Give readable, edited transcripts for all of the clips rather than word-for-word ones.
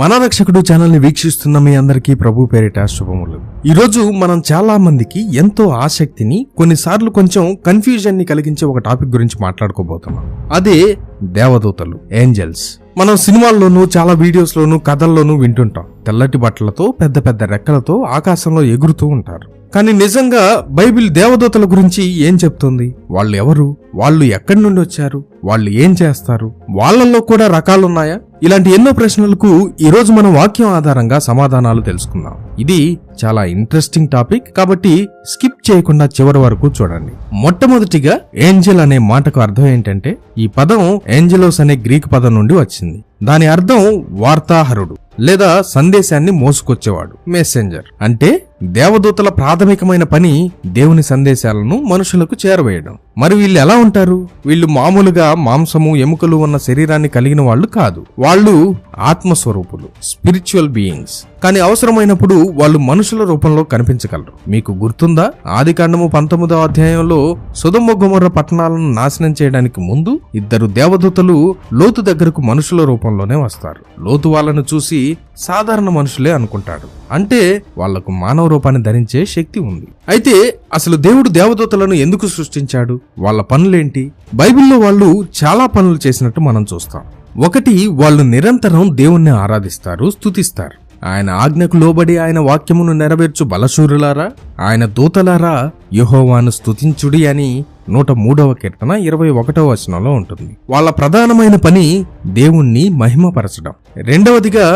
మన రక్షకుడు ఛానల్ ని వీక్షిస్తున్న మీ అందరికీ ప్రభు పేరిట శుభములు. ఈరోజు మనం చాలా మందికి ఎంతో ఆసక్తిని, కొన్నిసార్లు కొంచెం కన్ఫ్యూజన్ ని కలిగించే ఒక టాపిక్ గురించి మాట్లాడుకోబోతున్నాం. అదే దేవదూతలు, ఏంజల్స్. మనం సినిమాల్లోనూ చాలా వీడియోస్ లోనూ కథల్లోనూ వింటుంటాం. తెల్లటి బట్టలతో పెద్ద పెద్ద రెక్కలతో ఆకాశంలో ఎగురుతూ ఉంటారు. కానీ నిజంగా బైబిల్ దేవదూతల గురించి ఏం చెప్తుంది? వాళ్ళు ఎవరు? వాళ్ళు ఎక్కడి నుండి వచ్చారు? వాళ్ళు ఏం చేస్తారు? వాళ్ళల్లో కూడా రకాలున్నాయా? ఇలాంటి ఎన్నో ప్రశ్నలకు ఈరోజు మనం వాక్యం ఆధారంగా సమాధానాలు తెలుసుకుందాం. ఇది చాలా ఇంట్రెస్టింగ్ టాపిక్ కాబట్టి స్కిప్ చేయకుండా చివరి వరకు చూడండి. మొట్టమొదటిగా ఏంజెల్ అనే మాటకు అర్థం ఏంటంటే, ఈ పదం ఏంజెలోస్ అనే గ్రీక్ పదం నుండి వచ్చింది. దాని అర్థం వార్తాహరుడు లేదా సందేశాన్ని మోసుకొచ్చేవాడు, మెసెంజర్. అంటే దేవదూతల ప్రాథమికమైన పని దేవుని సందేశాలను మనుషులకు చేరవేయడం. మరి వీళ్ళు ఎలా ఉంటారు? వీళ్ళు మామూలుగా మాంసము ఎముకలు ఉన్న శరీరాన్ని కలిగిన వాళ్ళు కాదు. వాళ్ళు ఆత్మస్వరూపులు, స్పిరిచువల్ బీయింగ్స్. కానీ అవసరమైనప్పుడు వాళ్ళు మనుషుల రూపంలో కనిపించగలరు. మీకు గుర్తుందా? ఆదికాండము 19వ అధ్యాయంలో సొదొమ గొమొర్రా పట్టణాలను నాశనం చేయడానికి ముందు ఇద్దరు దేవదూతలు లోతు దగ్గరకు మనుషుల రూపంలోనే వస్తారు. లోతు వాళ్ళను చూసి సాధారణ మనుషులే అనుకుంటాడు. అంటే వాళ్లకు మానవ రూపాన్ని ధరించే శక్తి ఉంది. అయితే అసలు దేవుడు దేవదూతలను ఎందుకు సృష్టించాడు? వాళ్ళ పనులేంటి? బైబిల్లో వాళ్ళు చాలా పనులు చేసినట్టు మనం చూస్తాం. ఒకటి, వాళ్ళు నిరంతరం దేవుణ్ణి ఆరాధిస్తారు, స్తుతిస్తారు. ఆయన ఆజ్ఞకు లోబడి ఆయన వాక్యమును నెరవేర్చు బలశూరులారా, ఆయన దూతలారా, యెహోవాను స్తుతించుడి అని 103వ కీర్తన 21వ వచనంలో ఉంటుంది. వాళ్ళ ప్రధానమైన పని దేవుణ్ణి మహిమపరచడం. రెండవదిగా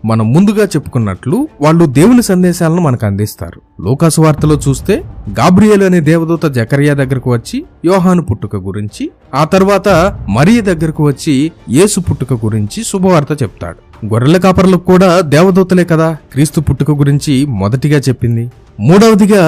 మనం ముందుగా చెప్పుకున్నట్లు వాళ్ళు దేవుని సందేశాలను మనకు అందిస్తారు. లూకాసు వార్తలో చూస్తే గాబ్రియేలు అనే దేవదూత జకర్యా దగ్గరకు వచ్చి యోహాను పుట్టుక గురించి, ఆ తర్వాత మరియ దగ్గరకు వచ్చి యేసు పుట్టుక గురించి శుభవార్త చెప్తాడు. గొర్రెల కాపరులకు కూడా దేవదూతలే కదా క్రీస్తు పుట్టుక గురించి మొదటిగా చెప్పింది. మూడవదిగా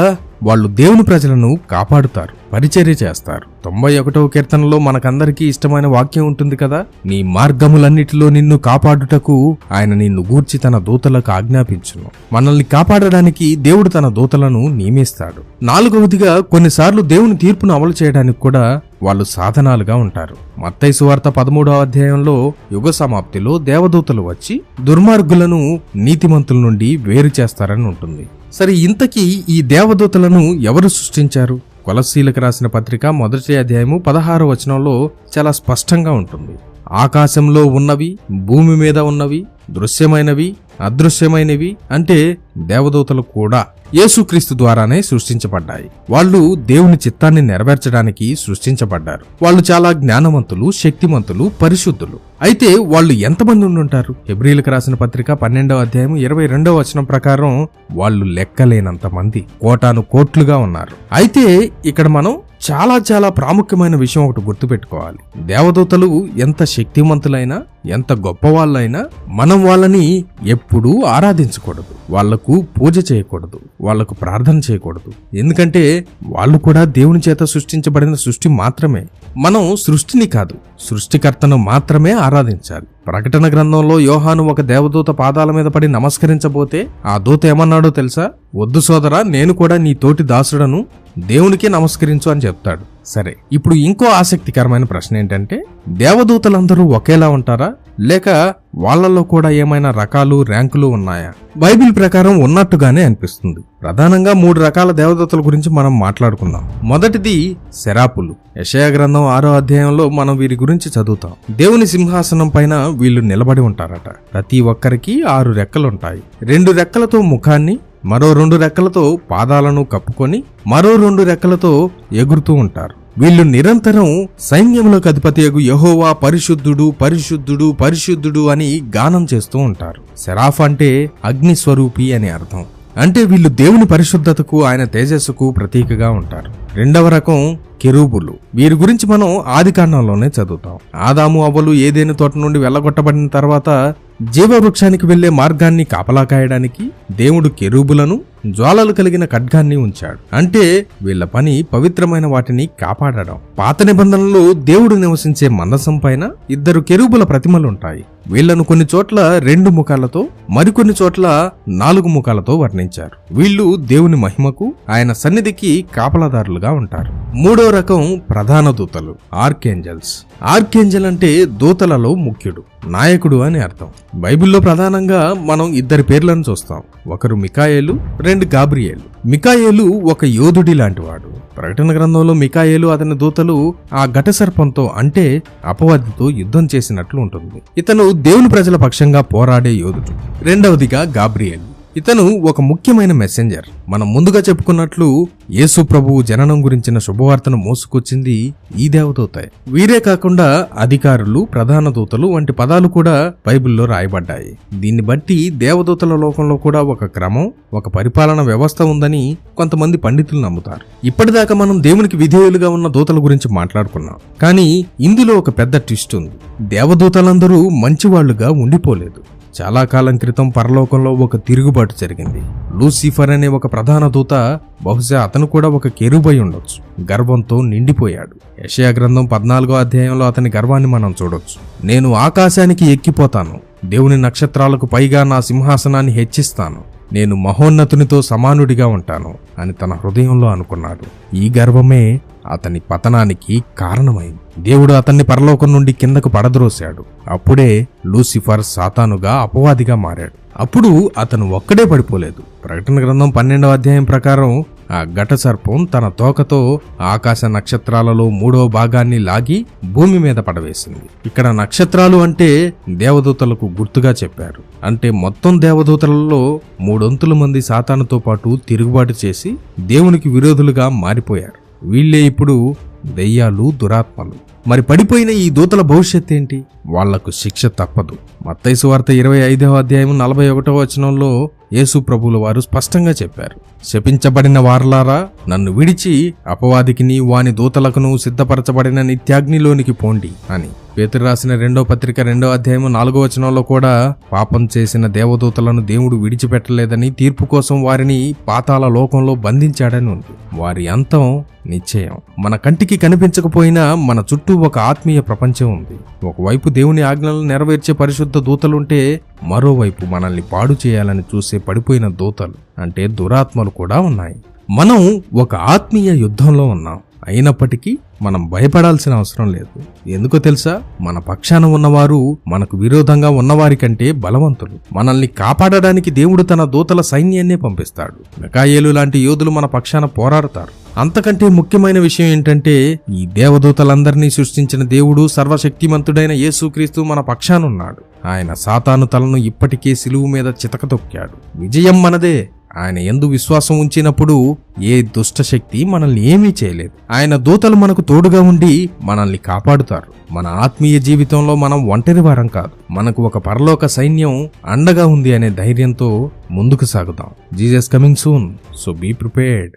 వాళ్ళు దేవుని ప్రజలను కాపాడుతారు, పరిచర్య చేస్తారు. 91వ కీర్తనలో మనకందరికీ ఇష్టమైన వాక్యం ఉంటుంది కదా, నీ మార్గములన్నిటిలో నిన్ను కాపాడుటకు ఆయన నిన్ను గూర్చి తన దూతలకు ఆజ్ఞాపించును. మనల్ని కాపాడడానికి దేవుడు తన దూతలను నియమిస్తాడు. నాలుగవదిగా కొన్నిసార్లు దేవుని తీర్పును అమలు చేయడానికి కూడా వాళ్ళు సాధనాలుగా ఉంటారు. మత్తయి సువార్త 13వ అధ్యాయంలో యుగ సమాప్తిలో దేవదూతలు వచ్చి దుర్మార్గులను నీతిమంతుల నుండి వేరు చేస్తారని ఉంటుంది. సరే, ఇంతకీ ఈ దేవదూతలను ఎవరు సృష్టించారు? కొలస్సీలకు రాసిన పత్రిక 1వ అధ్యాయము 16వ వచనంలో చాలా స్పష్టంగా ఉంటుంది. ఆకాశంలో ఉన్నవి, భూమి మీద ఉన్నవి, దృశ్యమైనవి, అదృశ్యమైనవి అంటే దేవదూతలు కూడా యేసుక్రీస్తు ద్వారానే సృష్టించబడ్డాయి. వాళ్ళు దేవుని చిత్తాన్ని నెరవేర్చడానికి సృష్టించబడ్డారు. వాళ్ళు చాలా జ్ఞానవంతులు, శక్తిమంతులు, పరిశుద్ధులు. అయితే వాళ్ళు ఎంతమంది ఉండుంటారు? హెబ్రీయులకు రాసిన పత్రిక 12వ అధ్యాయం 22వ వచనం ప్రకారం వాళ్ళు లెక్కలేనంత మంది, కోటాను కోట్లుగా ఉన్నారు. అయితే ఇక్కడ మనం చాలా ప్రాముఖ్యమైన విషయం ఒకటి గుర్తుపెట్టుకోవాలి. దేవదూతలు ఎంత శక్తివంతులైనా, ఎంత గొప్పవాళ్ళైనా మనం వాళ్ళని ఎప్పుడూ ఆరాధించకూడదు, వాళ్లకు పూజ చేయకూడదు, వాళ్లకు ప్రార్థన చేయకూడదు. ఎందుకంటే వాళ్ళు కూడా దేవుని చేత సృష్టించబడిన సృష్టి మాత్రమే. మనం సృష్టిని కాదు, సృష్టికర్తను మాత్రమే ఆరాధించాలి. ప్రకటన గ్రంథంలో యోహాను ఒక దేవదూత పాదాల మీద పడి నమస్కరించబోతే ఆ దూత ఏమన్నాడో తెలుసా? వద్దు సోదరా, నేను కూడా నీ తోటి దాసుడను, దేవునికే నమస్కరించు అని చెప్తాడు. సరే, ఇప్పుడు ఇంకో ఆసక్తికరమైన ప్రశ్న ఏంటంటే, దేవదూతలందరూ ఒకేలా ఉంటారా, లేక వాళ్లలో కూడా ఏమైనా రకాలు, ర్యాంకులు ఉన్నాయా? బైబిల్ ప్రకారం ఉన్నట్టుగానే అనిపిస్తుంది. ప్రధానంగా 3 రకాల దేవదూతల గురించి మనం మాట్లాడుకుందాం. మొదటిది సెరాపులు. యెషయా గ్రంథం 6వ అధ్యాయంలో మనం వీరి గురించి చదువుతాం. దేవుని సింహాసనం పైన వీళ్ళు నిలబడి ఉంటారట. ప్రతి ఒక్కరికి 6 రెక్కలుంటాయి. 2 రెక్కలతో ముఖాన్ని, మరో 2 రెక్కలతో పాదాలను కప్పుకొని, మరో 2 రెక్కలతో ఎగురుతూ ఉంటారు. వీళ్ళు నిరంతరం సైన్యములకు అధిపతియగు యెహోవా పరిశుద్ధుడు, పరిశుద్ధుడు, పరిశుద్ధుడు అని గానం చేస్తూ ఉంటారు. సెరాఫ్ అంటే అగ్ని స్వరూపి అని అర్థం. అంటే వీళ్ళు దేవుని పరిశుద్ధతకు, ఆయన తేజస్సుకు ప్రతీకగా ఉంటారు. రెండవ రకం కెరూబులు. వీరి గురించి మనం ఆదికాండంలోనే చదువుతాం. ఆదాము అవ్వలు ఏదేను తోట నుండి వెళ్ళగొట్టబడిన తర్వాత జీవవృక్షానికి వెళ్లే మార్గాన్ని కాపలా కాయడానికి దేవుడు కెరూబులను, జ్వాలలు కలిగిన ఖడ్గాన్ని ఉంచాడు. అంటే వీళ్ల పని పవిత్రమైన వాటిని కాపాడడం. పాత నిబంధనలో దేవుడు నివసించే మందసం పైన 2 కెరూబుల ప్రతిమలుంటాయి. వీళ్లను కొన్ని చోట్ల 2 ముఖాలతో, మరికొన్ని చోట్ల 4 ముఖాలతో వర్ణించారు. వీళ్ళు దేవుని మహిమకు, ఆయన సన్నిధికి కాపలాదారులుగా దూతలుగా ఉంటారు. మూడో రకం ప్రధాన దూతలు, ఆర్కేంజల్స్. ఆర్కేంజల్ అంటే దూతలలో ముఖ్యుడు, నాయకుడు అని అర్థం. బైబిల్లో ప్రధానంగా మనం ఇద్దరి పేర్లను చూస్తాం. ఒకరు మికాయేలు, రెండు గాబ్రియేలు. మికాయేలు ఒక యోధుడి లాంటివాడు. ప్రకటన గ్రంథంలో మికాయేలు అతని దూతలు ఆ ఘటసర్పంతో అంటే అపవాదితో యుద్ధం చేసినట్లు ఉంటుంది. ఇతను దేవుని ప్రజల పక్షంగా పోరాడే యోధుడు. రెండవదిగా గాబ్రియేలు. ఇతను ఒక ముఖ్యమైన మెసెంజర్. మనం ముందుగా చెప్పుకున్నట్లు యేసు ప్రభువు జననం గురించిన శుభవార్తను మోసుకొచ్చింది ఈ దేవదూతే. వీరే కాకుండా అధికారులు, ప్రధాన దూతలు వంటి పదాలు కూడా బైబిల్లో రాయబడ్డాయి. దీన్ని బట్టి దేవదూతల లోకంలో కూడా ఒక క్రమం, ఒక పరిపాలన వ్యవస్థ ఉందని కొంతమంది పండితులు నమ్ముతారు. ఇప్పటిదాకా మనం దేవునికి విధేయులుగా ఉన్న దూతల గురించి మాట్లాడుకున్నాం. కానీ ఇందులో ఒక పెద్ద ట్విస్ట్ ఉంది. దేవదూతలందరూ మంచివాళ్లుగా ఉండిపోలేదు. చాలా కాలం క్రితం పరలోకంలో ఒక తిరుగుబాటు జరిగింది. లూసిఫర్ అనే ఒక ప్రధాన దూత, బహుశా అతను కూడా ఒక కెరూబై ఉండొచ్చు, గర్వంతో నిండిపోయాడు. యెషయా గ్రంథం 14వ అధ్యాయంలో అతని గర్వాన్ని మనం చూడొచ్చు. నేను ఆకాశానికి ఎక్కిపోతాను, దేవుని నక్షత్రాలకు పైగా నా సింహాసనాన్ని హెచ్చిస్తాను, నేను మహోన్నతునితో సమానుడిగా ఉంటాను అని తన హృదయంలో అనుకున్నాడు. ఈ గర్వమే అతని పతనానికి కారణమైంది. దేవుడు అతన్ని పరలోకం నుండి కిందకు పడద్రోశాడు. అప్పుడే లూసిఫర్ సాతానుగా, అపవాదిగా మారాడు. అప్పుడు అతను ఒక్కడే పడిపోలేదు. ప్రకటన గ్రంథం 12వ అధ్యాయం ప్రకారం ఆ ఘటసర్పం తన తోకతో ఆకాశ నక్షత్రాలలో 3వ భాగాన్ని లాగి భూమి మీద పడవేసింది. ఇక్కడ నక్షత్రాలు అంటే దేవదూతలకు గుర్తుగా చెప్పారు. అంటే మొత్తం దేవదూతలలో 3/4 మంది సాతానుతో పాటు తిరుగుబాటు చేసి దేవునికి విరోధులుగా మారిపోయారు. వీళ్లే ఇప్పుడు దెయ్యాలు, దురాత్మలు. మరి పడిపోయిన ఈ దూతల భవిష్యత్ ఏంటి? వాళ్లకు శిక్ష తప్పదు. మత్తయి సువార్త 25వ అధ్యాయం 41వ వచనంలో యేసు ప్రభువుల వారు స్పష్టంగా చెప్పారు, శపించబడిన వారలారా, నన్ను విడిచి అపవాదికిని వాని దూతలకును సిద్ధపరచబడిన నిత్యాగ్నిలోనికి పోండి అని. పేతురు రాసిన 2వ పత్రిక 2వ అధ్యాయం 4వ వచనంలో కూడా పాపం చేసిన దేవదూతలను దేవుడు విడిచిపెట్టలేదని, తీర్పు కోసం వారిని పాతాళ లోకంలో బంధించాడని ఉంది. వారి అంతం నిశ్చయం. మన కంటికి కనిపించకపోయినా మన చుట్టూ ఒక ఆత్మీయ ప్రపంచం ఉంది. ఒకవైపు దేవుని ఆజ్ఞలను నెరవేర్చే పరిశుద్ధ దూతలుంటే, మరోవైపు మనల్ని పాడు చేయాలని చూసే పడిపోయిన దూతలు అంటే దురాత్మలు కూడా ఉన్నాయి. మనం ఒక ఆత్మీయ యుద్ధంలో ఉన్నాం. అయినప్పటికీ మనం భయపడాల్సిన అవసరం లేదు. ఎందుకో తెలుసా? మన పక్షాన ఉన్నవారు మనకు విరోధంగా ఉన్నవారి కంటే బలవంతులు. మనల్ని కాపాడడానికి దేవుడు తన దూతల సైన్యాన్నే పంపిస్తాడు. మికాయేలు లాంటి యోధులు మన పక్షాన పోరాడతారు. అంతకంటే ముఖ్యమైన విషయం ఏంటంటే, ఈ దేవదూతలందరినీ సృష్టించిన దేవుడు, సర్వశక్తిమంతుడైన యేసుక్రీస్తు మన పక్షానున్నాడు. ఆయన సాతాను తలను ఇప్పటికే సిలువు మీద చితకతొక్కాడు. విజయం మనదే. ఆయన యందు విశ్వాసం ఉంచినప్పుడు ఏ దుష్టశక్తి మనల్ని ఏమీ చేయలేదు. ఆయన దూతలు మనకు తోడుగా ఉండి మనల్ని కాపాడుతారు. మన ఆత్మీయ జీవితంలో మనం ఒంటరి వారం కాదు. మనకు ఒక పరలోక సైన్యం అండగా ఉంది అనే ధైర్యంతో ముందుకు సాగుదాం. Jesus coming soon, so be prepared.